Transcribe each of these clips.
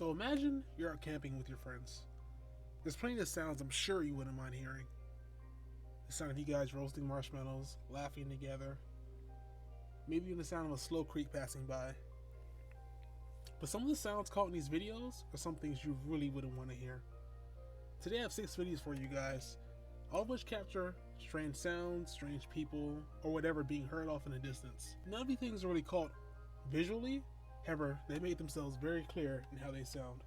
So imagine you're out camping with your friends. There's plenty of sounds I'm sure you wouldn't mind hearing. The sound of you guys roasting marshmallows, laughing together, maybe even the sound of a slow creek passing by. But some of the sounds caught in these videos are some things you really wouldn't want to hear. Today I have 6 videos for you guys, all of which capture strange sounds, strange people, or whatever being heard off in the distance. None of these things are really caught visually, however, they make themselves very clear in how they sound.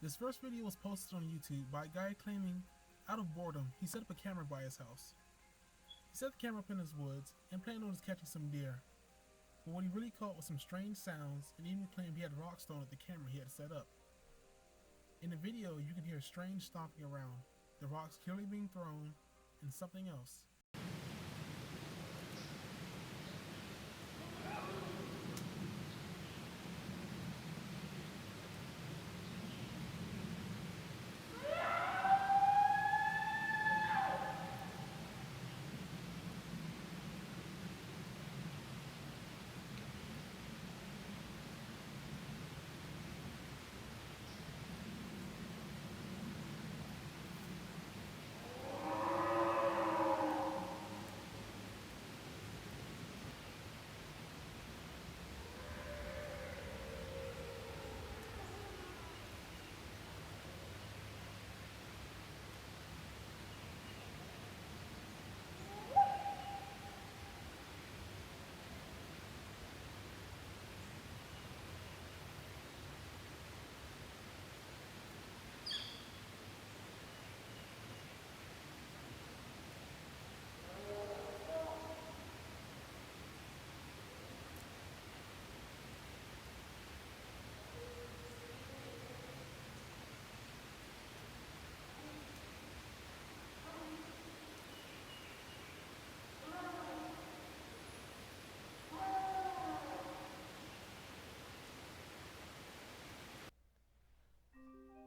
This first video was posted on YouTube by a guy claiming, out of boredom, he set up a camera by his house. He set the camera up in his woods and planned on catching some deer. But what he really caught was some strange sounds, and even claimed he had rocks thrown at the camera he had set up. In the video, you can hear strange stomping around, the rocks clearly being thrown, and something else.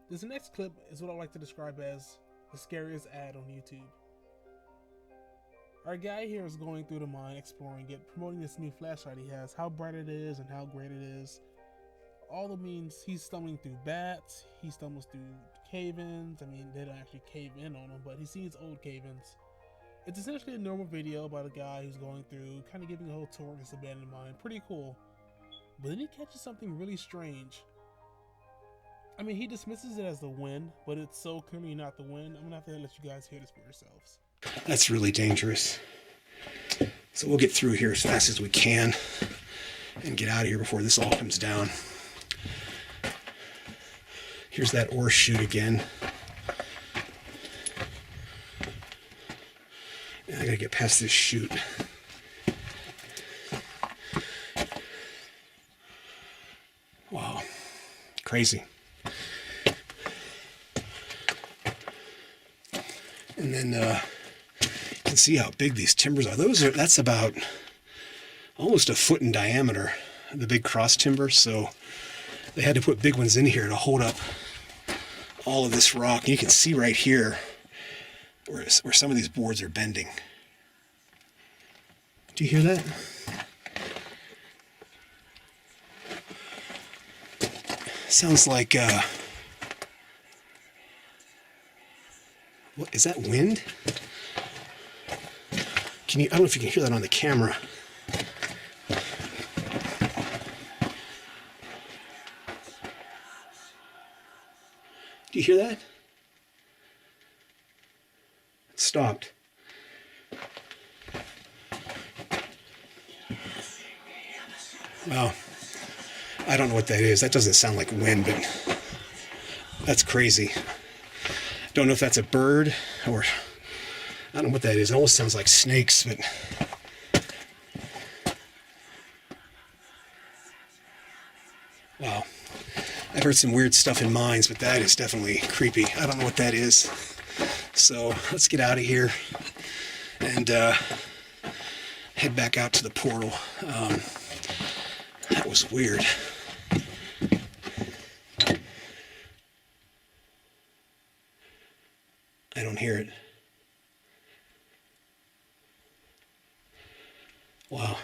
This next clip is what I like to describe as the scariest ad on YouTube. Our guy here is going through the mine, exploring it, promoting this new flashlight he has, how bright it is and how great it is. All the means he's stumbling through bats, he stumbles through cave-ins. I mean, they don't actually cave in on him, but he sees old cave-ins. It's essentially a normal video about a guy who's going through, kind of giving a whole tour of this abandoned mine. Pretty cool. But then he catches something really strange. I mean, he dismisses it as the wind, but it's so clearly not the wind. I'm gonna have to let you guys hear this for yourselves. That's really dangerous. So we'll get through here as fast as we can and get out of here before this all comes down. Here's that ore chute again. And I gotta get past this chute. Wow, crazy. And then you can see how big these timbers are. That's about almost a foot in diameter, the big cross timber. So they had to put big ones in here to hold up all of this rock. And you can see right here where some of these boards are bending. Do you hear that? Sounds like what is that, wind? I don't know if you can hear that on the camera. Do you hear that? It stopped. Well, I don't know what that is. That doesn't sound like wind, but that's crazy. Don't know if that's a bird or I don't know what that is. It almost sounds like snakes, but wow. I've heard some weird stuff in mines, but that is definitely creepy. I don't know what that is. So let's get out of here and head back out to the portal. That was weird. I don't hear it. Wow,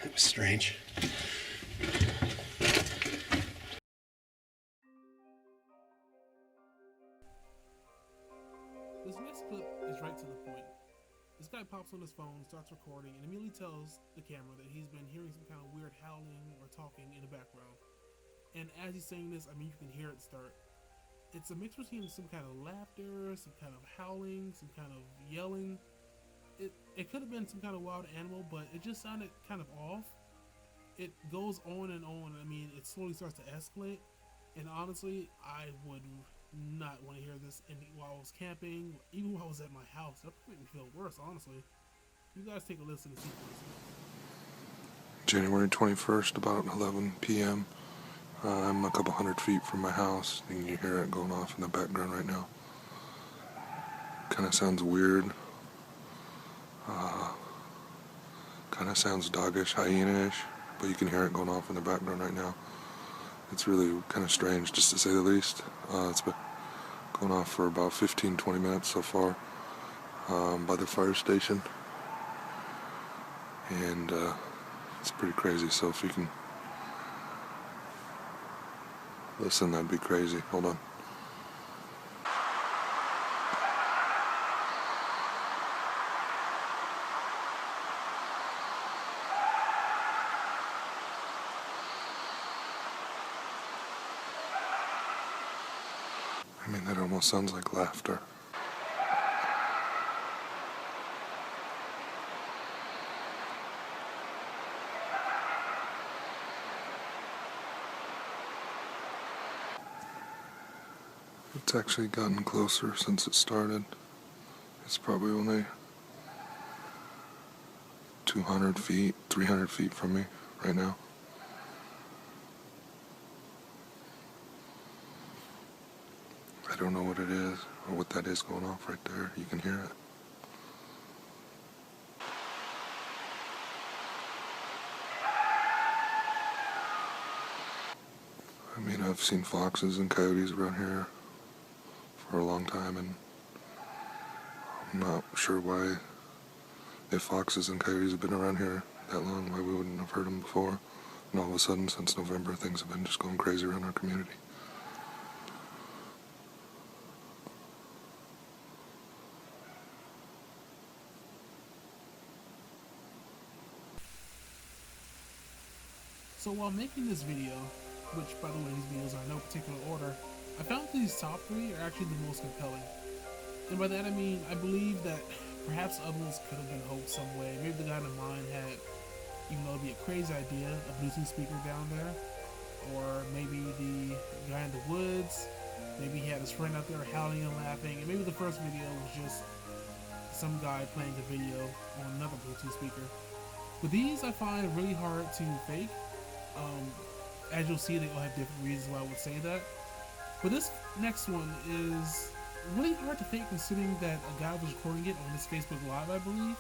that was strange. This next clip is right to the point. This guy pops on his phone, starts recording, and immediately tells the camera that he's been hearing some kind of weird howling or talking in the background. And as he's saying this, I mean, you can hear it start. It's a mix between some kind of laughter, some kind of howling, some kind of yelling. It could have been some kind of wild animal, but it just sounded kind of off. It goes on and on. I mean, it slowly starts to escalate. And honestly, I would not want to hear this while I was camping, even while I was at my house. That would make me feel worse, honestly. You guys take a listen to see this. January 21st, about 11 p.m. I'm a couple hundred feet from my house, and you hear it going off in the background right now. Kind of sounds weird. Kind of sounds doggish, hyena-ish, but you can hear it going off in the background right now. It's really kind of strange, just to say the least. It's been going off for about 15-20 minutes so far by the fire station. And it's pretty crazy, so if you can listen, that'd be crazy. Hold on. I mean, that almost sounds like laughter. It's actually gotten closer since it started. It's probably only 200 feet, 300 feet from me right now. I don't know what it is or what that is going off right there. You can hear it. I mean, I've seen foxes and coyotes around here for a long time, and I'm not sure why, if foxes and coyotes have been around here that long, why we wouldn't have heard them before. And all of a sudden, since November, things have been just going crazy around our community. So while making this video, which by the way these videos are in no particular order, I found these top 3 are actually the most compelling. And by that I mean, I believe that perhaps others could have been hoaxed some way. Maybe the guy in mind had, even though it'd be a crazy idea, a Bluetooth speaker down there. Or maybe the guy in the woods, maybe he had his friend out there howling and laughing. And maybe the first video was just some guy playing a video on another Bluetooth speaker. But these I find really hard to fake. As you'll see, they all have different reasons why I would say that. But this next one is really hard to fake, considering that a guy was recording it on his Facebook Live, I believe.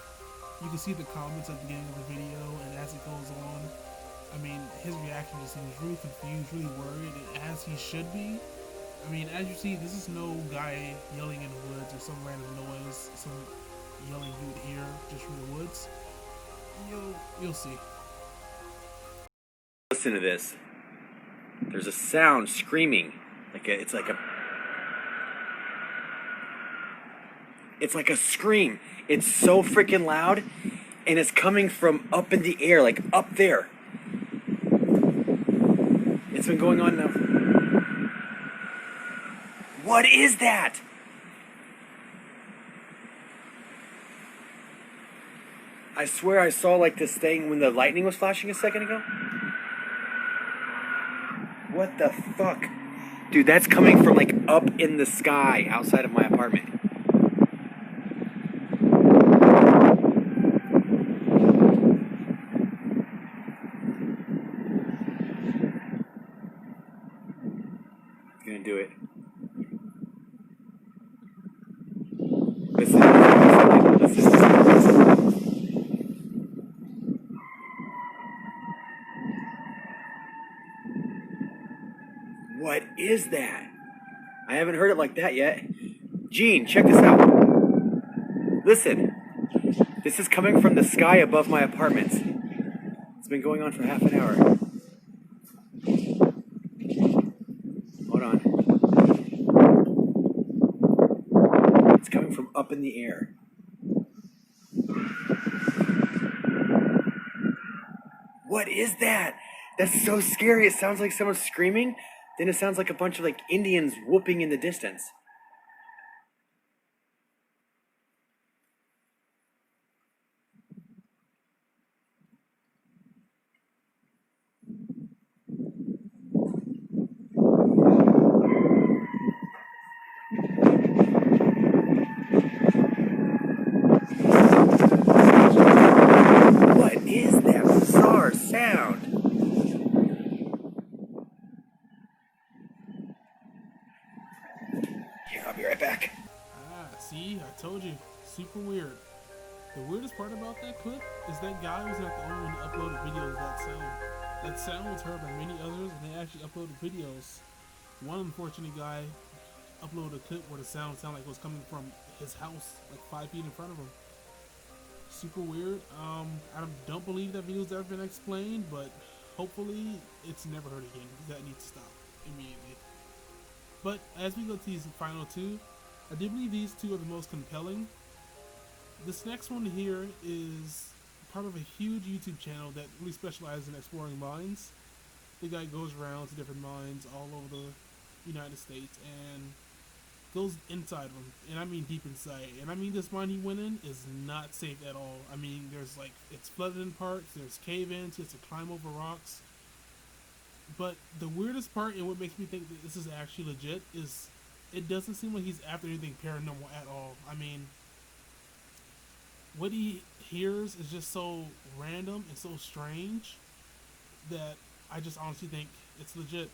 You can see the comments at the beginning of the video, and as it goes on, I mean, his reaction just seems really confused, really worried, and as he should be. I mean, as you see, this is no guy yelling in the woods or some random noise, some yelling you would hear just from the woods. You'll see. Listen to this. There's a sound screaming. It's like a scream. It's so freaking loud, and it's coming from up in the air, like up there. It's been going on now. What is that? I swear I saw like this thing when the lightning was flashing a second ago. What the fuck? Dude, that's coming from like up in the sky outside of my apartment. I'm gonna do it. Listen. What is that? I haven't heard it like that yet. Gene, check this out. Listen. This is coming from the sky above my apartments. It's been going on for half an hour. Hold on. It's coming from up in the air. What is that? That's so scary. It sounds like someone screaming. Then it sounds like a bunch of like Indians whooping in the distance. What is that bizarre sound? Here, I'll be right back. See, I told you, super weird. The weirdest part about that clip is that guy was not the only one who uploaded videos of that sound. That sound was heard by many others, and they actually uploaded videos. One unfortunate guy uploaded a clip where the sound sounded like it was coming from his house, like 5 feet in front of him. Super weird. I don't believe that video's ever been explained, but hopefully it's never heard again, because that needs to stop immediately. But as we go to these final two, I do believe these two are the most compelling. This next one here is part of a huge YouTube channel that really specializes in exploring mines. The guy goes around to different mines all over the United States and goes inside them, and I mean deep inside. And I mean, this mine he went in is not safe at all. I mean, there's like, it's flooded in parts, there's cave-ins, he has to climb over rocks. But the weirdest part, and what makes me think that this is actually legit, is it doesn't seem like he's after anything paranormal at all. I mean, what he hears is just so random and so strange that I just honestly think it's legit.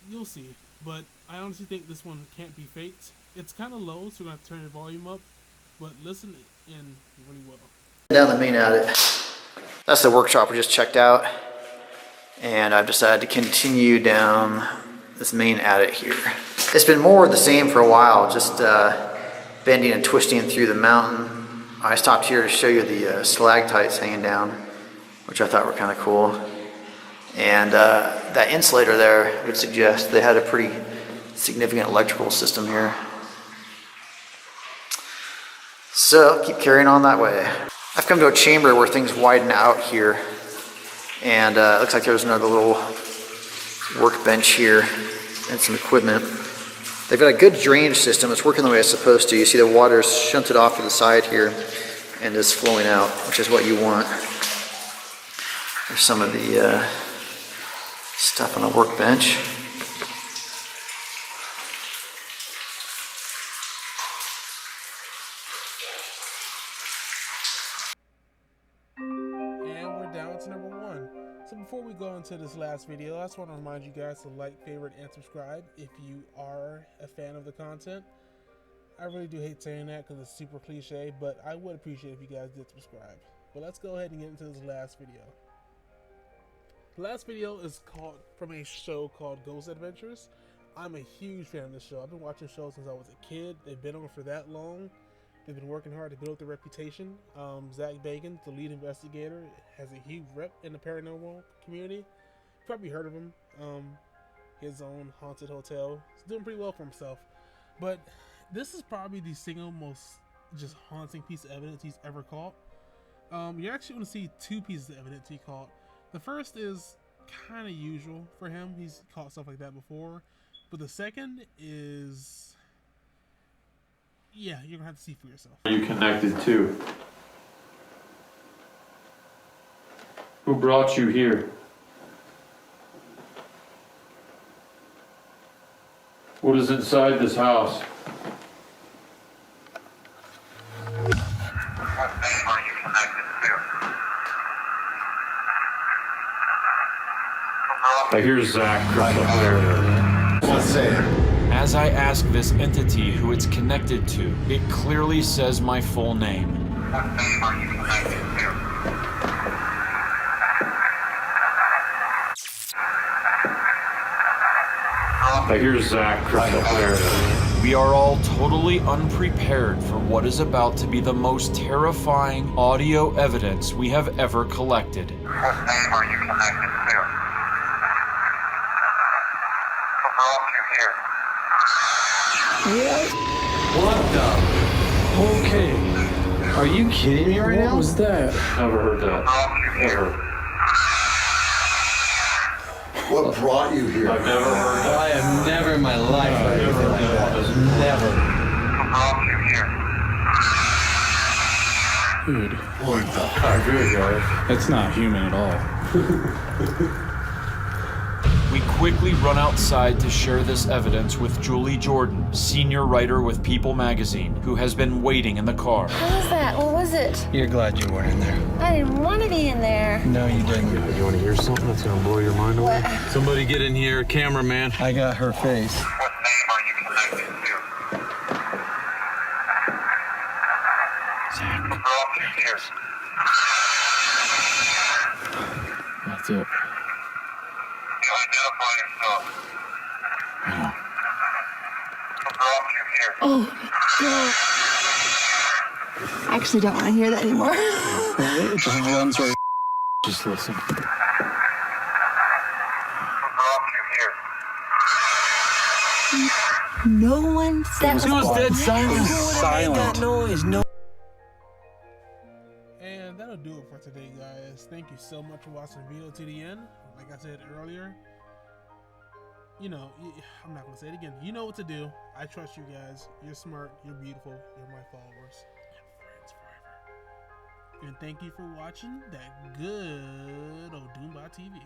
You'll see, but I honestly think this one can't be faked. It's kind of low, so we're going to turn the volume up, but listen in really well. Down the main attic. That's the workshop we just checked out, and I've decided to continue down this main attic here. It's been more of the same for a while, just bending and twisting through the mountain. I stopped here to show you the stalactites hanging down, which I thought were kind of cool. And that insulator there would suggest they had a pretty significant electrical system here. So keep carrying on that way. I've come to a chamber where things widen out here, and it looks like there's another little workbench here and some equipment. They've got a good drainage system. It's working the way it's supposed to. You see the water's shunted off to the side here and is flowing out, which is what you want. There's some of the stuff on the workbench. And we're down to number 1. So before we go into this last video, I just want to remind you guys to like, favorite, and subscribe if you are a fan of the content. I really do hate saying that because it's super cliche, but I would appreciate if you guys did subscribe. But let's go ahead and get into this last video. The last video is called from a show called Ghost Adventures. I'm a huge fan of this show. I've been watching shows since I was a kid. They've been on for that long. They've been working hard to build their reputation. Zach Bagans, the lead investigator, has a huge rep in the paranormal community. You've probably heard of him. His own haunted hotel. He's doing pretty well for himself. But this is probably the single most just haunting piece of evidence he's ever caught. You're actually going to see 2 pieces of evidence he caught. The first is kind of usual for him. He's caught stuff like that before. But the second is, yeah, you're going to have to see for yourself. Are you connected to? Who brought you here? What is inside this house? What name are you connected to? I hear Zach crystal clear. Let's say it. As I ask this entity who it's connected to, it clearly says my full name. What name are you connected to? I hear Zach crystal clear. We are all totally unprepared for what is about to be the most terrifying audio evidence we have ever collected. What name are you connected to? Who brought you here? What the? Okay. Are you kidding me right now? What was that? Never heard that. Never. What brought you here? I've never heard that. I have never in my life heard anything like that. Never. Dude, What the? I agree, guys. that's not human at all. We quickly run outside to share this evidence with Julie Jordan, senior writer with People magazine, who has been waiting in the car. What was that? What was it? You're glad you weren't in there. I didn't want to be in there. No, you didn't. You want to hear something that's going to blow your mind away? What? Somebody get in here, cameraman. I got her face. What name are you connected to? Who brought you here? That's it. You identify yourself. Who brought you here? Oh, God. I actually don't want to hear that anymore. The one's right. Just listen. Who brought you here? No one. That It was dead silence. Silent. And that'll do it for today, guys. Thank you so much for watching the video to the end. Like I said earlier, you know, I'm not gonna say it again. You know what to do. I trust you guys. You're smart. You're beautiful. You're my followers. And friends forever. And thank you for watching that good old Doombot TV.